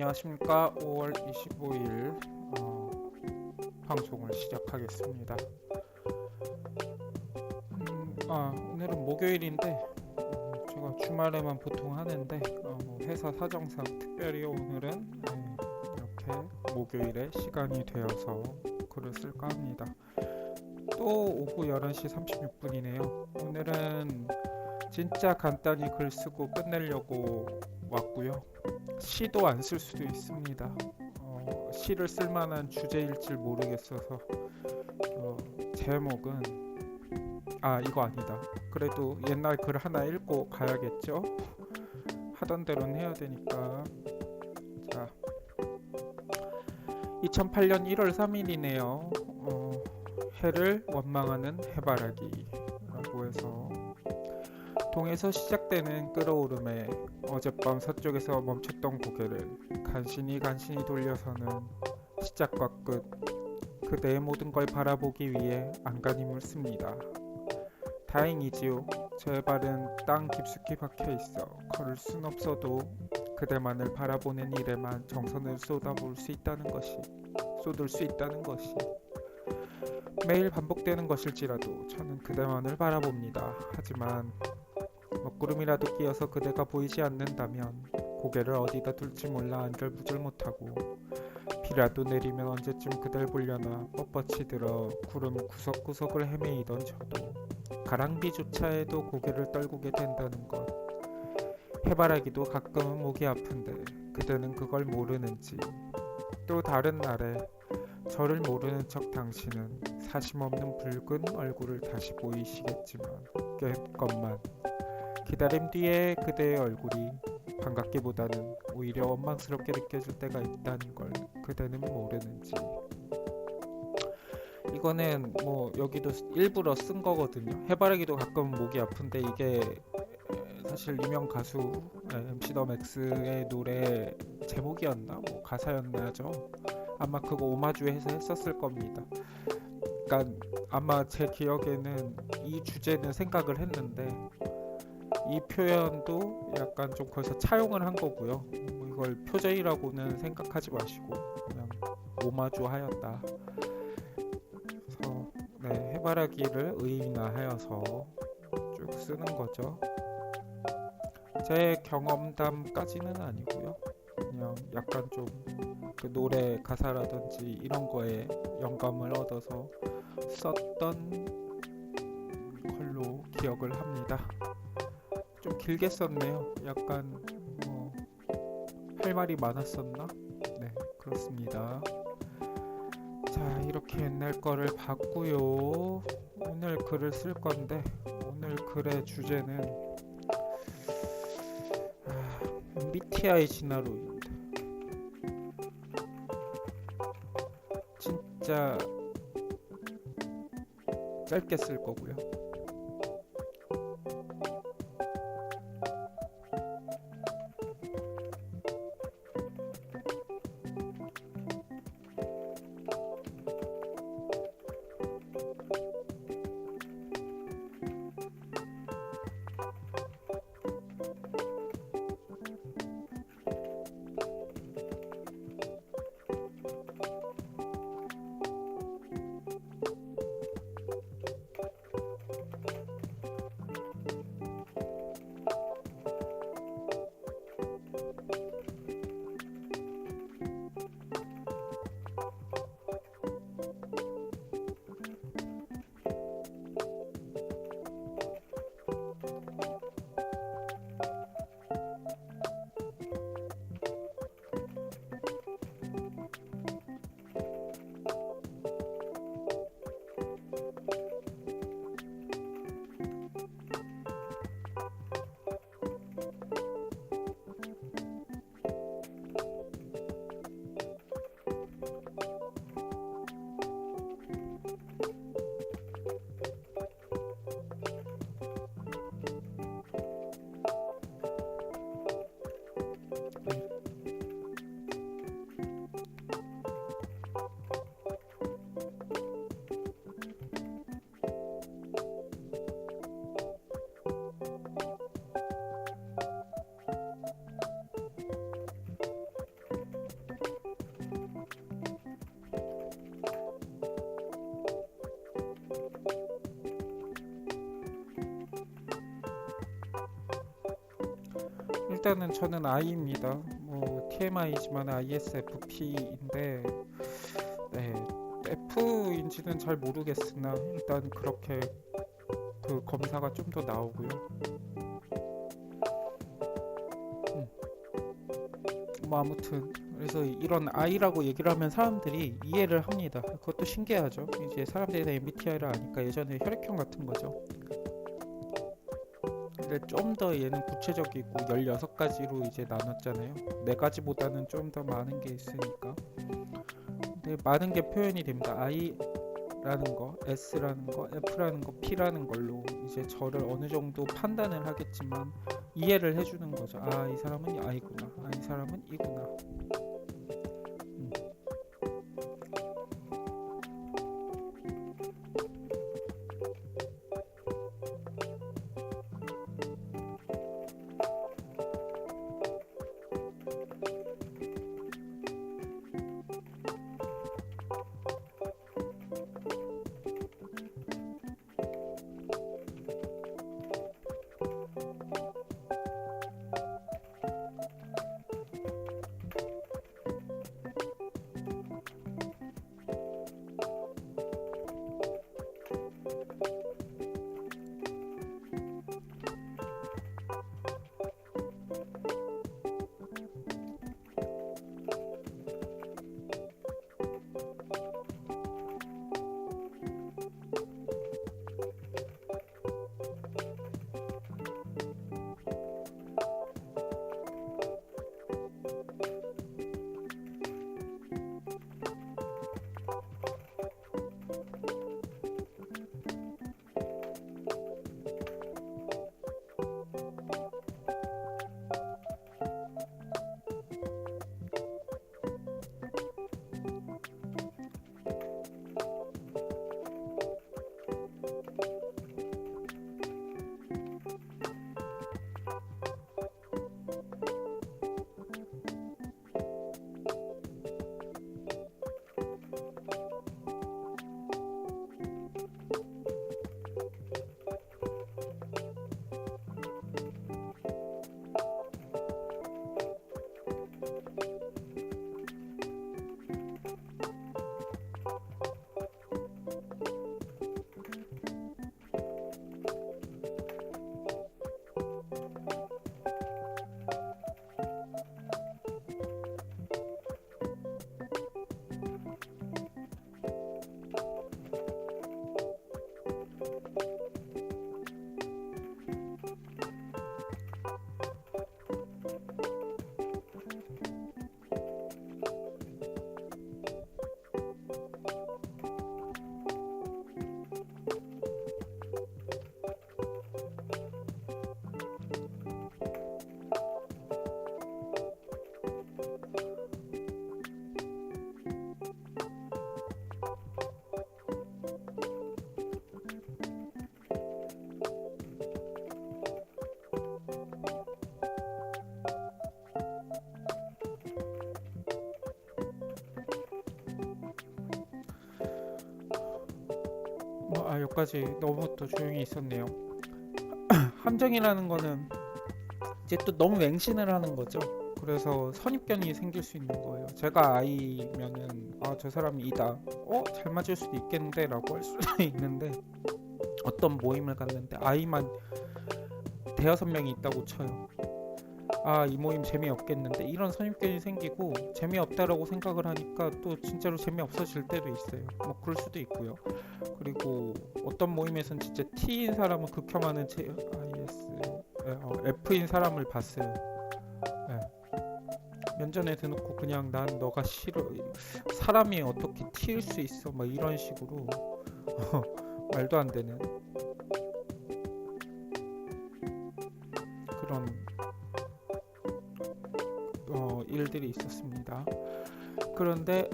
안녕하십니까. 5월 25일 방송을 시작하겠습니다. 오늘은 목요일인데 제가 주말에만 보통 하는데 회사 사정상 특별히 오늘은 이렇게 목요일에 시간이 되어서 글을 쓸까 합니다. 또 오후 11시 36분이네요. 오늘은 진짜 간단히 글 쓰고 끝내려고 왔고요. 시도 안 쓸 수도 있습니다. 시를 쓸 만한 주제일지 모르겠어서 제목은 이거 아니다. 그래도 옛날 글 하나 읽고 가야겠죠? 하던 대로는 해야 되니까. 자, 2008년 1월 3일이네요. 해를 원망하는 해바라기라고 해서 동에서 시작되는 끓어오름에 어젯밤 서쪽에서 멈췄던 고개를 간신히 돌려서는 시작과 끝 그대의 모든 걸 바라보기 위해 안간힘을 씁니다. 다행이지요. 제 발은 땅 깊숙이 박혀 있어 걸을 순 없어도 그대만을 바라보는 일에만 정성을 쏟을 수 있다는 것이 매일 반복되는 것일지라도 저는 그대만을 바라봅니다. 하지만 먹구름이라도 끼어서 그대가 보이지 않는다면 고개를 어디다 둘지 몰라 안절부절 못하고 비라도 내리면 언제쯤 그댈 보려나 뻣뻣이 들어 구름 구석구석을 헤매이던 저도 가랑비조차에도 고개를 떨구게 된다는 것. 해바라기도 가끔은 목이 아픈데 그대는 그걸 모르는지. 또 다른 날에 저를 모르는 척 당신은 사심없는 붉은 얼굴을 다시 보이시겠지만 깼건만 기다림 뒤에 그대의 얼굴이 반갑기보다는 오히려 원망스럽게 느껴질 때가 있다는 걸 그대는 모르는지. 이거는 여기도 일부러 쓴 거거든요. 해바라기도 가끔 목이 아픈데 이게 사실 유명 가수 MC 더 맥스의 노래 제목이었나 가사였나죠. 아마 그거 오마주해서 했었을 겁니다. 그러니까 아마 제 기억에는 이 주제는 생각을 했는데 이 표현도 약간 좀 거기서 차용을 한 거고요. 이걸 표절이라고는 생각하지 마시고 그냥 오마주 하였다. 그래서 해바라기를 의인화하여서 쭉 쓰는 거죠. 제 경험담까지는 아니고요. 그냥 약간 좀 그 노래 가사라든지 이런 거에 영감을 얻어서 썼던 걸로 기억을 합니다. 좀 길게 썼네요. 약간 할 말이 많았었나? 네, 그렇습니다. 자, 이렇게 옛날 거를 봤고요. 오늘 글을 쓸 건데 오늘 글의 주제는 MBTI 진화론입니다. 진짜 짧게 쓸 거고요. 일단은 저는 I입니다. 뭐 TMI지만 ISFP인데 네, F인지는 잘 모르겠으나 일단 그렇게 그 검사가 좀 더 나오고요. 뭐 아무튼 그래서 이런 I라고 얘기를 하면 사람들이 이해를 합니다. 그것도 신기하죠. 이제 사람들이 다 MBTI를 아니까 예전에 혈액형 같은 거죠. 근데 좀 더 얘는 구체적이고 16가지로 이제 나눴잖아요. 4가지보다는 좀 더 많은 게 있으니까. 근데 많은 게 표현이 됩니다. I라는 거, S라는 거, F라는 거, P라는 걸로 이제 저를 어느 정도 판단을 하겠지만 이해를 해주는 거죠. 아, 이 사람은 I구나. 아, 이 사람은 E구나. 음. 여기까지 너무 또 조용히 있었네요. 함정이라는 거는 이제 또 너무 맹신을 하는 거죠. 그래서 선입견이 생길 수 있는 거예요. 제가 I면은 저 사람이 E다. 잘 맞을 수도 있겠는데 라고 할 수도 있는데 어떤 모임을 갔는데 I만 대여섯 명이 있다고 쳐요. 이 모임 재미없겠는데 이런 선입견이 생기고 재미없다라고 생각을 하니까 또 진짜로 재미없어질 때도 있어요. 뭐 그럴 수도 있고요. 그리고 어떤 모임에선 진짜 T인 사람은 극혐하는 F인 사람을 봤어요. 네. 면전에 대놓고 그냥 난 너가 싫어. 사람이 어떻게 T일 수 있어? 막 이런 식으로 말도 안 되는 그런 일들이 있었습니다. 그런데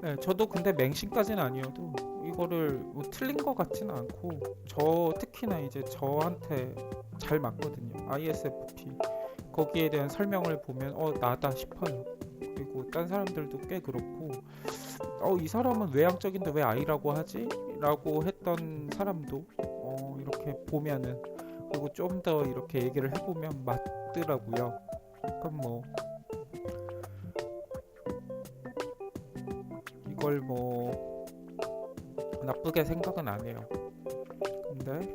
네, 저도 근데 맹신까지는 아니어도 이거를 뭐 틀린 것 같지는 않고 저 특히나 이제 저한테 잘 맞거든요. ISFP 거기에 대한 설명을 보면 나다 싶어요. 그리고 딴 사람들도 꽤 그렇고 이 사람은 외향적인데 왜 I라고 하지? 라고 했던 사람도 이렇게 보면은 그리고 좀 더 이렇게 얘기를 해보면 뜨더라고요. 그럼 뭐 이걸 뭐 나쁘게 생각은 안 해요. 근데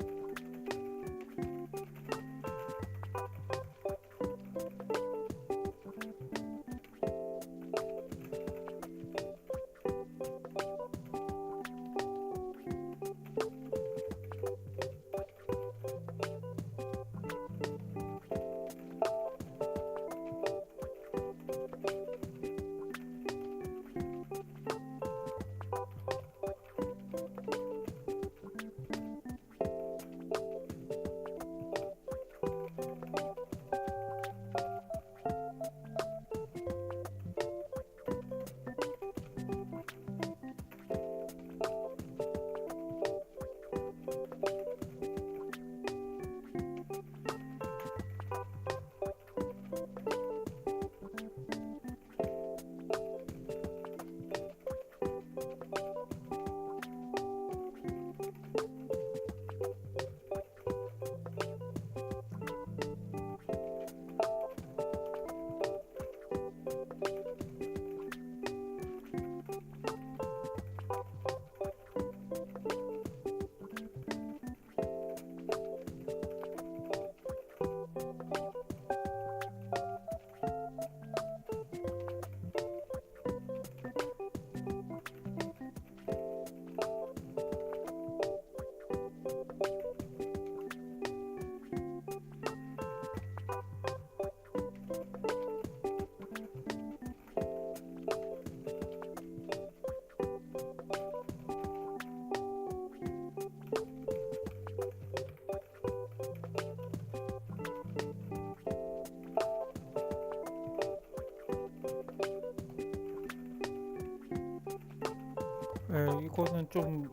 이거는 좀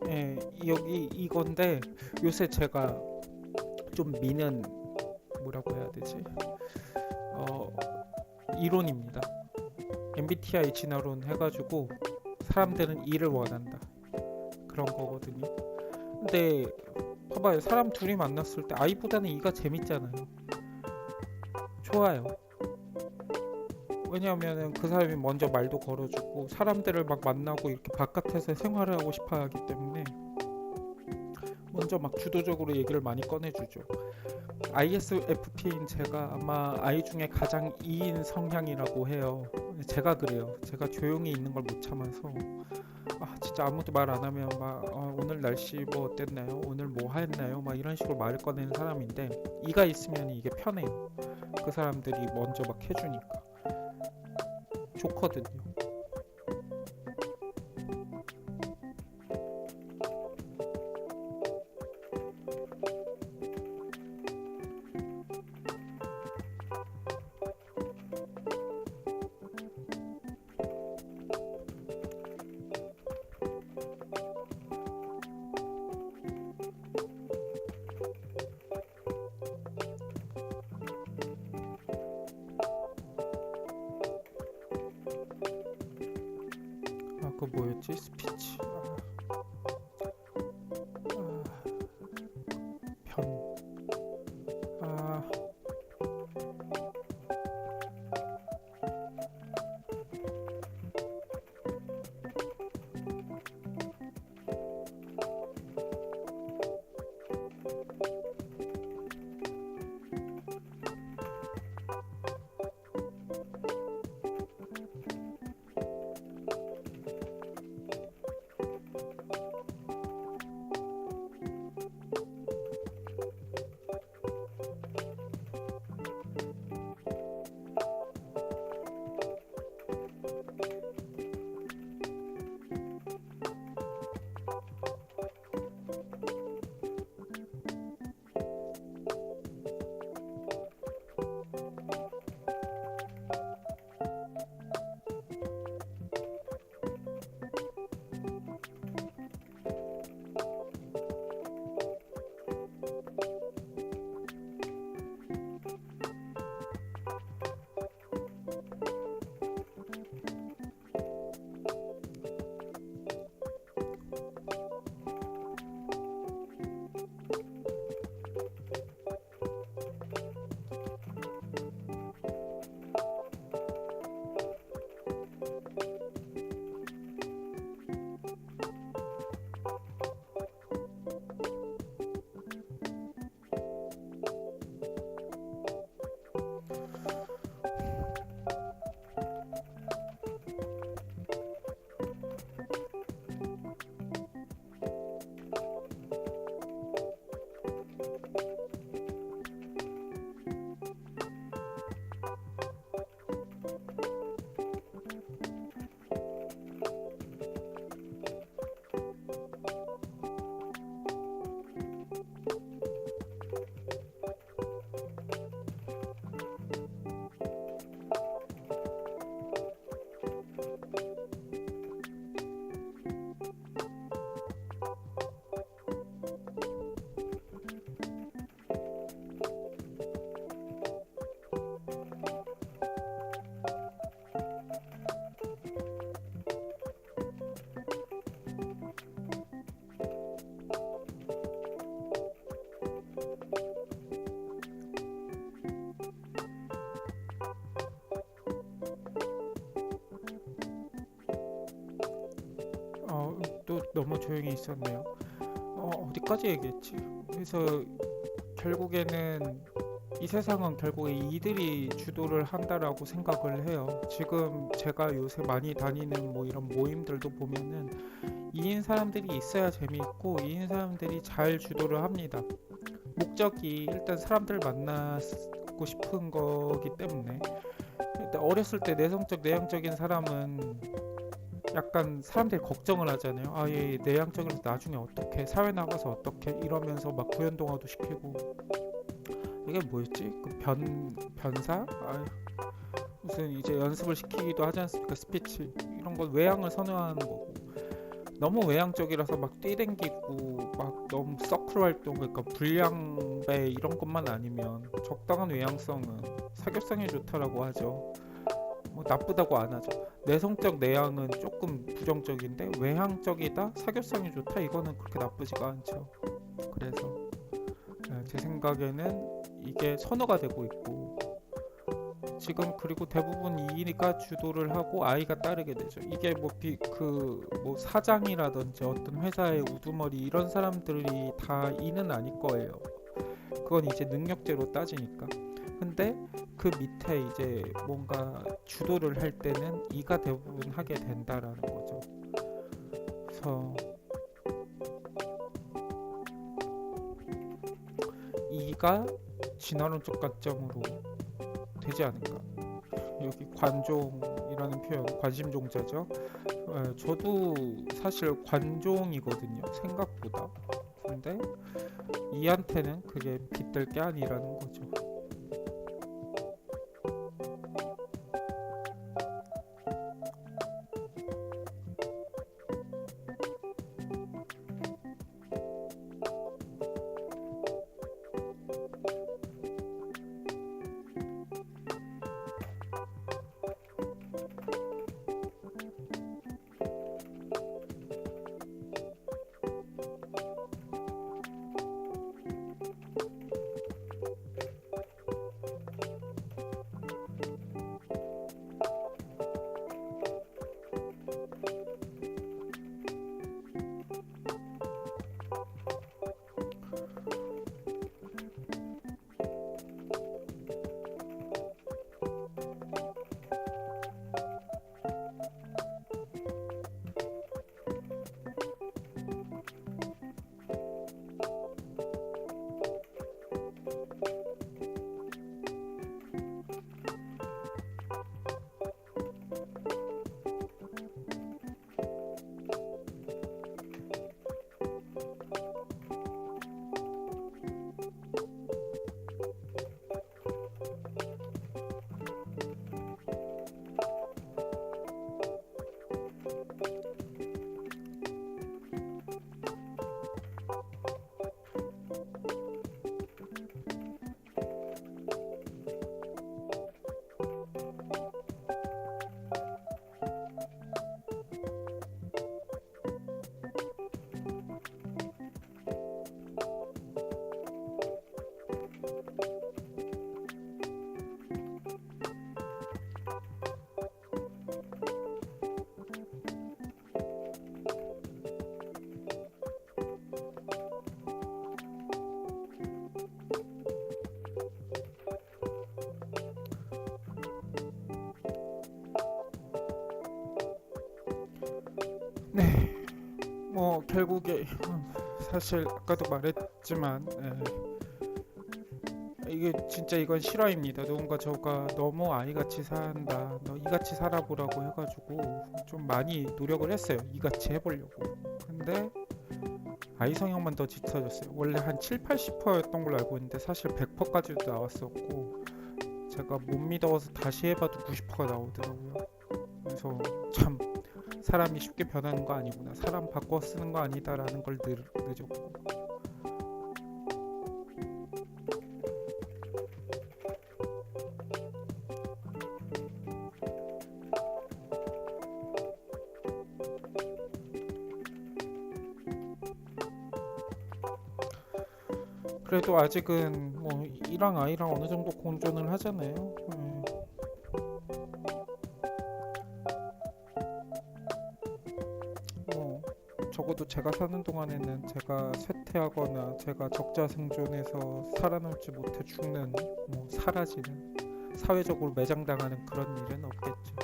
여기 이건데 요새 제가 좀 미는 뭐라고 해야 되지? 어, 이론입니다. MBTI 진화론 해가지고 사람들은 E를 원한다 그런 거거든요. 근데 봐봐요. 사람 둘이 만났을 때 I보다는 E가 재밌잖아요. 좋아요. 왜냐하면은 그 사람이 먼저 말도 걸어주고 사람들을 막 만나고 이렇게 바깥에서 생활을 하고 싶어 하기 때문에 먼저 막 주도적으로 얘기를 많이 꺼내주죠. ISFP인 제가 아마 I 중에 가장 E인 성향이라고 해요. 제가 그래요. 제가 조용히 있는 걸 못 참아서 진짜 아무도 말 안 하면 막 오늘 날씨 뭐 어땠나요? 오늘 뭐 했나요? 막 이런 식으로 말을 꺼내는 사람인데 E가 있으면 이게 편해요. 그 사람들이 먼저 막 해주니까 좋거든요. 너무 조용히 있었네요. 어디까지 얘기했지? 그래서 결국에는 이 세상은 결국에 이들이 주도를 한다라고 생각을 해요. 지금 제가 요새 많이 다니는 뭐 이런 모임들도 보면은 2인 사람들이 있어야 재미있고 2인 사람들이 잘 주도를 합니다. 목적이 일단 사람들 만나고 싶은 거기 때문에 일단 어렸을 때 내성적 내향적인 사람은 약간 사람들이 걱정을 하잖아요. 아, 얘 내향적이라서 나중에 어떻게 사회 나가서 어떻게 이러면서 막 구연동화도 시키고 이게 뭐였지? 그 변사? 아, 무슨 이제 연습을 시키기도 하지 않습니까? 스피치 이런 건 외향을 선호하는 거고 너무 외향적이라서 막 뛰댕기고 막 너무 서클 활동 그러니까 불량배 이런 것만 아니면 적당한 외향성은 사교성에 좋다라고 하죠. 뭐 나쁘다고 안 하죠. 내성적 내향은 조금 부정적인데 외향적이다 사교성이 좋다 이거는 그렇게 나쁘지가 않죠. 그래서 제 생각에는 이게 선호가 되고 있고 지금 그리고 대부분 이가 주도를 하고 아이가 따르게 되죠. 이게 뭐 사장이라든지 어떤 회사의 우두머리 이런 사람들이 다 이는 아닐 거예요. 그건 이제 능력제로 따지니까. 근데 그 밑에 이제 뭔가 주도를 할 때는 이가 대부분 하게 된다라는 거죠. 그래서 이가 진화론적 관점으로 되지 않을까. 여기 관종이라는 표현, 관심종자죠. 저도 사실 관종이거든요. 생각보다. 근데 이한테는 그게 빗댈 게 아니라는 거죠. 네, 뭐 결국에 사실 아까도 말했지만 이게 진짜 이건 실화입니다. 누군가 저가 너무 아이같이 산다, 너 이같이 살아보라고 해가지고 좀 많이 노력을 했어요. 이같이 해보려고. 근데 아이 성향만 더 짙어졌어요. 원래 한 7, 80%였던 걸로 알고 있는데 사실 100%까지도 나왔었고 제가 못 믿어서 다시 해봐도 90%가 나오더라고요. 그래서 참 사람이 쉽게 변하는 거 아니구나. 사람 바꿔 쓰는 거 아니다라는 걸 느꼈고. 그래도 아직은 뭐 이랑 아이랑 어느 정도 공존을 하잖아요. 뭐 적어도 적어도 제가 사는 동안에는 제가 쇠퇴하거나 제가 적자 생존해서 살아남지 못해 죽는, 뭐 사라지는, 사회적으로 매장당하는 그런 일은 없겠죠.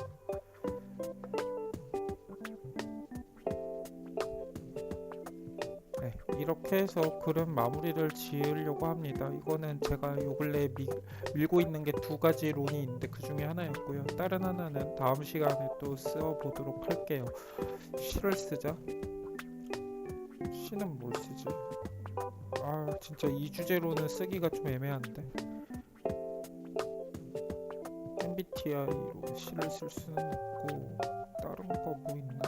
네, 이렇게 해서 글은 마무리를 지으려고 합니다. 이거는 제가 요 근래에 밀고 있는 게 두 가지 론이 있는데 그 중에 하나였고요. 다른 하나는 다음 시간에 또 써보도록 할게요. 시를 쓰자. 시는 뭘 쓰지? 아, 진짜 이 주제로는 쓰기가 좀 애매한데. MBTI로 시를 쓸 수는 없고 다른 거 뭐 있나?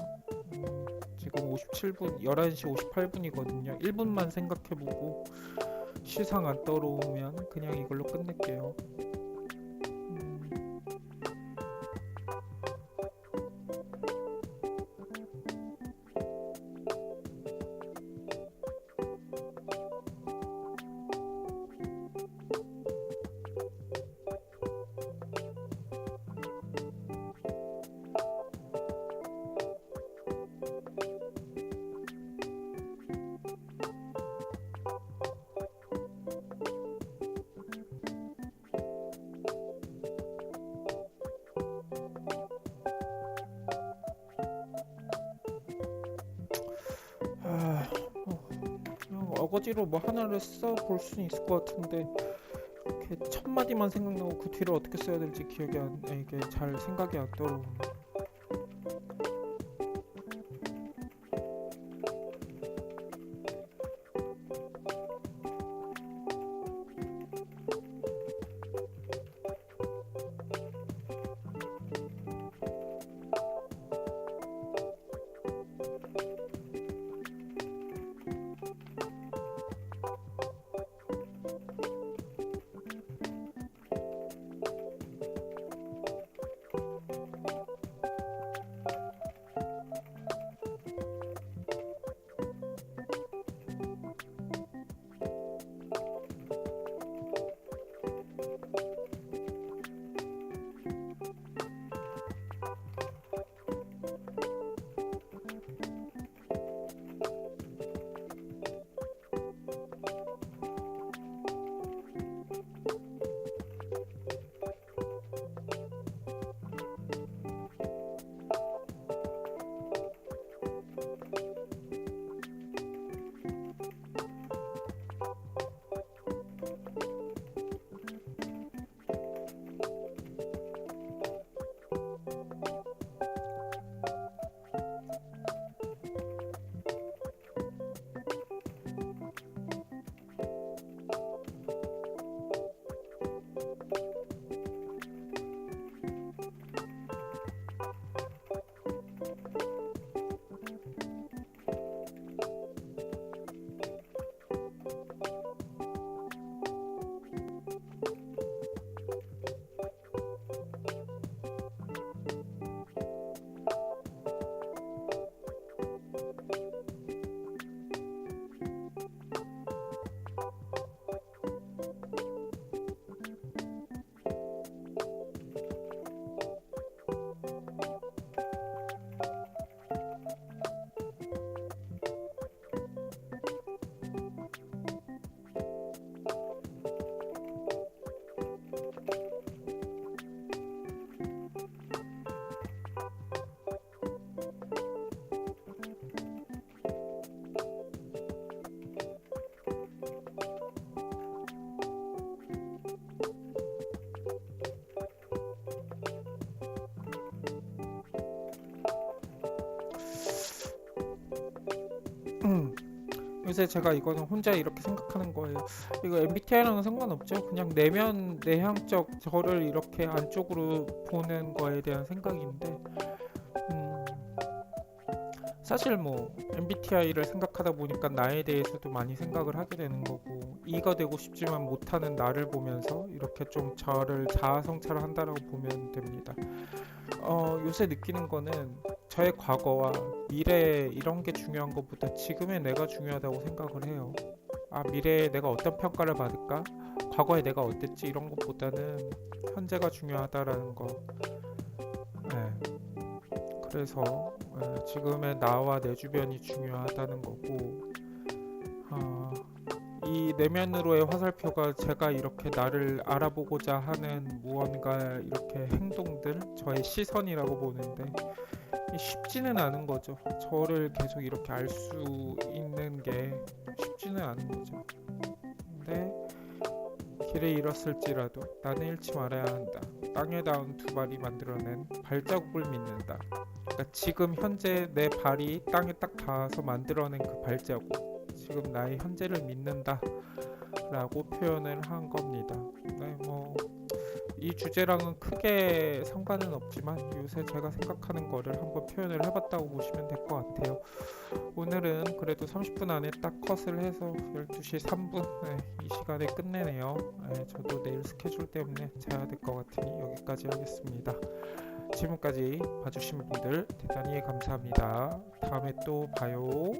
지금 57분, 11시 58분이거든요. 1분만 생각해보고 시상 안 떠오르면 그냥 이걸로 끝낼게요. 그냥 어거지로 뭐 하나를 써볼 수는 있을 것 같은데 이렇게 첫 마디만 생각나고 그 뒤를 어떻게 써야 될지 이게 잘 생각이 안 떠오르네. 요새 제가 이거는 혼자 이렇게 생각하는 거예요. 이거 MBTI랑은 상관없죠. 그냥 내면 내향적 저를 이렇게 안쪽으로 보는 거에 대한 생각인데, 음, 사실 뭐 MBTI를 생각하다 보니까 나에 대해서도 많이 생각을 하게 되는 거고, E가 되고 싶지만 못하는 나를 보면서 이렇게 좀 저를 자아 성찰을 한다라고 보면 됩니다. 요새 느끼는 거는 저의 과거와 미래 이런 게 중요한 것보다 지금의 내가 중요하다고 생각을 해요. 아, 미래에 내가 어떤 평가를 받을까? 과거에 내가 어땠지? 이런 것보다는 현재가 중요하다라는 거. 네, 그래서 지금의 나와 내 주변이 중요하다는 거고, 이 내면으로의 화살표가 제가 이렇게 나를 알아보고자 하는 무언가 이렇게 행동들, 저의 시선이라고 보는데 쉽지는 않은 거죠. 저를 계속 이렇게 알 수 있는 게 쉽지는 않은 거죠. 근데 길을 잃었을지라도 나는 잃지 말아야 한다. 땅에 닿은 두 발이 만들어낸 발자국을 믿는다. 그러니까 지금 현재 내 발이 땅에 딱 닿아서 만들어낸 그 발자국, 지금 나의 현재를 믿는다 라고 표현을 한 겁니다. 네, 이 주제랑은 크게 상관은 없지만 요새 제가 생각하는 거를 한번 표현을 해봤다고 보시면 될 것 같아요. 오늘은 그래도 30분 안에 딱 컷을 해서 12시 3분 이 시간에 끝내네요. 저도 내일 스케줄 때문에 자야 될 것 같으니 여기까지 하겠습니다. 지금까지 봐주신 분들 대단히 감사합니다. 다음에 또 봐요.